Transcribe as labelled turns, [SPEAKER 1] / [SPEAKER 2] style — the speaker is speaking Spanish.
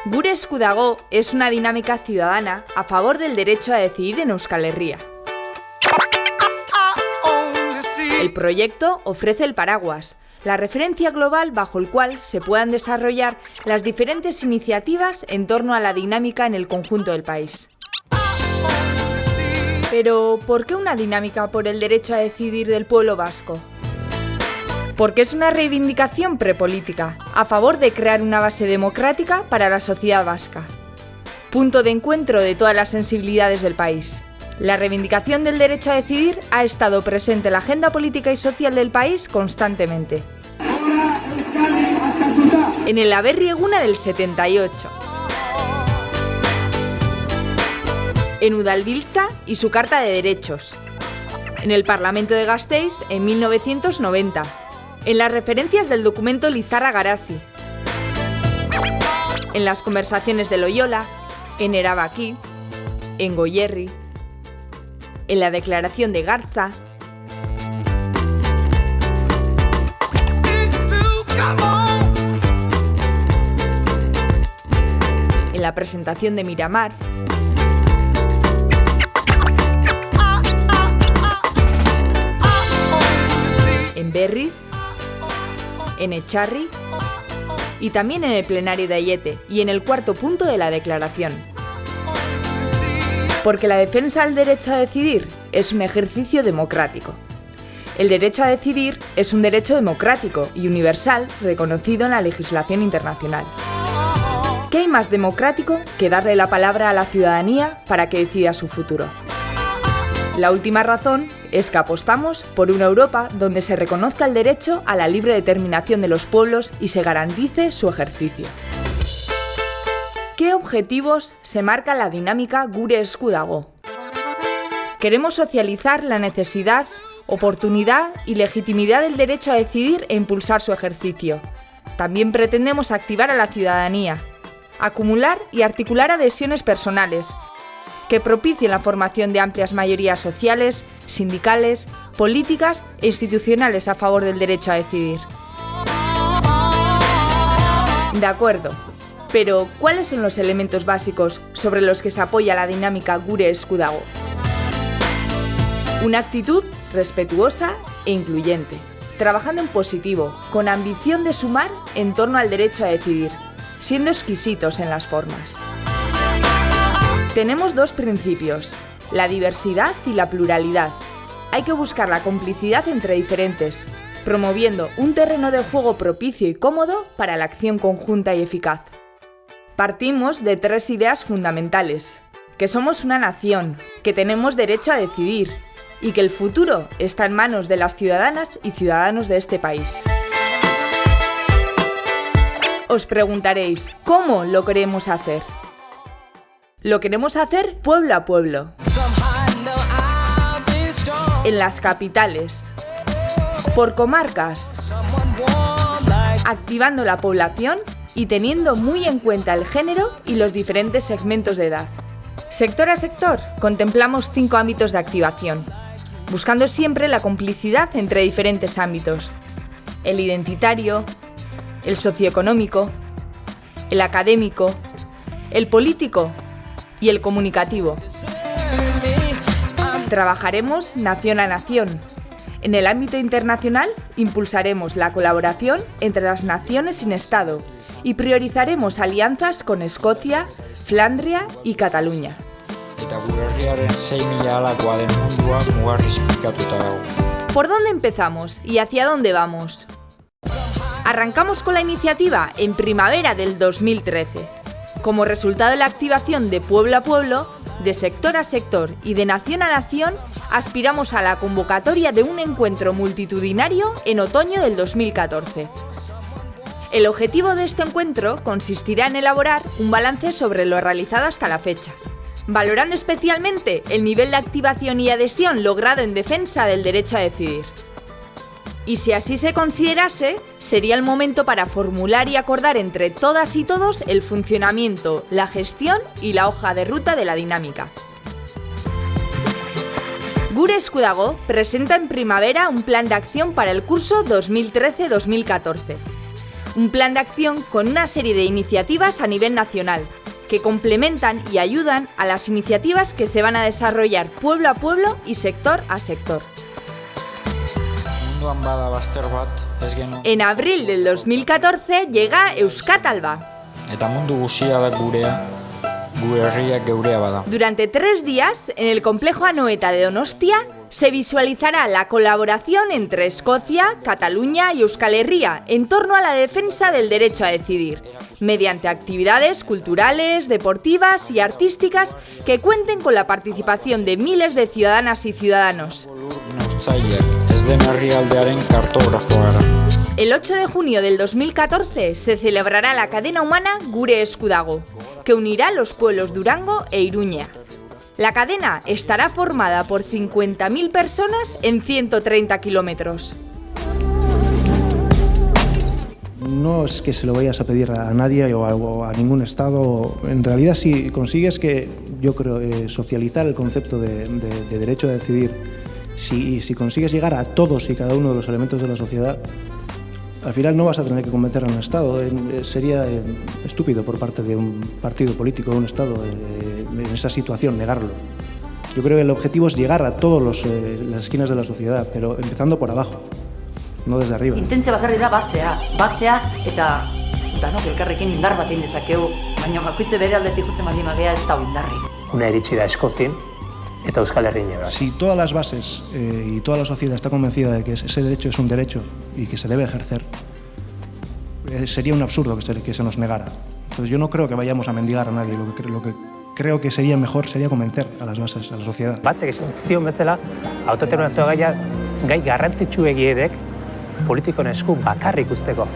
[SPEAKER 1] Gure esku dago es una dinámica ciudadana a favor del derecho a decidir en Euskal Herria. El proyecto ofrece el paraguas, la referencia global bajo el cual se puedan desarrollar las diferentes iniciativas en torno a la dinámica en el conjunto del país. Pero, ¿por qué una dinámica por el derecho a decidir del pueblo vasco? Porque es una reivindicación prepolítica, a favor de crear una base democrática para la sociedad vasca. Punto de encuentro de todas las sensibilidades del país. La reivindicación del derecho a decidir ha estado presente en la agenda política y social del país constantemente. En el Aberri Eguna del 78. En Udalbiltza y su Carta de Derechos. En el Parlamento de Gasteiz en 1990. En las referencias del documento Lizarra-Garazi. En las conversaciones de Loyola, en Erabaki, en Goierri, en la Declaración de Garza, en la presentación de Miramar, en Berriz, en Echarri y también en el plenario de Aiete y en el cuarto punto de la declaración. Porque la defensa del derecho a decidir es un ejercicio democrático. El derecho a decidir es un derecho democrático y universal reconocido en la legislación internacional. ¿Qué hay más democrático que darle la palabra a la ciudadanía para que decida su futuro? La última razón es que apostamos por una Europa donde se reconozca el derecho a la libre determinación de los pueblos y se garantice su ejercicio. ¿Qué objetivos se marca la dinámica Gure esku dago? Queremos socializar la necesidad, oportunidad y legitimidad del derecho a decidir e impulsar su ejercicio. También pretendemos activar a la ciudadanía, acumular y articular adhesiones personales, que propicien la formación de amplias mayorías sociales, sindicales, políticas e institucionales a favor del derecho a decidir. De acuerdo, pero ¿cuáles son los elementos básicos sobre los que se apoya la dinámica Gure esku dago? Una actitud respetuosa e incluyente, trabajando en positivo, con ambición de sumar en torno al derecho a decidir, siendo exquisitos en las formas. Tenemos dos principios, la diversidad y la pluralidad. Hay que buscar la complicidad entre diferentes, promoviendo un terreno de juego propicio y cómodo para la acción conjunta y eficaz. Partimos de tres ideas fundamentales, que somos una nación, que tenemos derecho a decidir y que el futuro está en manos de las ciudadanas y ciudadanos de este país. Os preguntaréis, ¿cómo lo queremos hacer? Lo queremos hacer pueblo a pueblo, en las capitales, por comarcas, activando la población y teniendo muy en cuenta el género y los diferentes segmentos de edad. Sector a sector, contemplamos 5 ámbitos de activación, buscando siempre la complicidad entre diferentes ámbitos: el identitario, el socioeconómico, el académico, el político y el comunicativo. Trabajaremos nación a nación. En el ámbito internacional, impulsaremos la colaboración entre las naciones sin Estado y priorizaremos alianzas con Escocia, Flandria y Cataluña. ¿Por dónde empezamos y hacia dónde vamos? Arrancamos con la iniciativa en primavera del 2013. Como resultado de la activación de pueblo a pueblo, de sector a sector y de nación a nación, aspiramos a la convocatoria de un encuentro multitudinario en otoño del 2014. El objetivo de este encuentro consistirá en elaborar un balance sobre lo realizado hasta la fecha, valorando especialmente el nivel de activación y adhesión logrado en defensa del derecho a decidir. Y si así se considerase, sería el momento para formular y acordar entre todas y todos el funcionamiento, la gestión y la hoja de ruta de la dinámica. Gure esku dago presenta en primavera un plan de acción para el curso 2013-2014. Un plan de acción con una serie de iniciativas a nivel nacional, que complementan y ayudan a las iniciativas que se van a desarrollar pueblo a pueblo y sector a sector. En abril del 2014 llega Euskatalba. Durante 3 días, en el complejo Anoeta de Donostia, se visualizará la colaboración entre Escocia, Cataluña y Euskal Herria en torno a la defensa del derecho a decidir, mediante actividades culturales, deportivas y artísticas que cuenten con la participación de miles de ciudadanas y ciudadanos. El 8 de junio del 2014 se celebrará la cadena humana Gure Esku Dago, que unirá los pueblos Durango e Iruña. La cadena estará formada por 50.000 personas en 130 kilómetros.
[SPEAKER 2] No es que se lo vayas a pedir a nadie o a ningún Estado. En realidad, si consigues yo creo, socializar el concepto de derecho a decidir, si consigues llegar a todos y cada uno de los elementos de la sociedad, al final no vas a tener que convencer a un Estado. Sería estúpido por parte de un partido político, de un Estado, en esa situación, negarlo. Yo creo que el objetivo es llegar a todas las esquinas de la sociedad, pero empezando por abajo, no desde arriba.
[SPEAKER 3] Intentzia bakarri da batzea eta danok elkarrekin indar bat egin dezakegu, baina bakoitze bere aldetik jotzen baldin bagea ez dago indarrik.
[SPEAKER 4] Una iritsi da Eskozien eta Euskal Herrian ere.
[SPEAKER 2] Si todas las bases y toda la sociedad está convencida de que ese derecho es un derecho y que se debe ejercer, sería un absurdo que se nos negara. Entonces yo no creo que vayamos a mendigar a nadie. Lo que creo que sería mejor sería convencer a las bases, a la sociedad.
[SPEAKER 4] Batek esan zion bezala, autodeterminazio gaia gai garrantzitsuegiedek politikoen esku bakarrik uzteko.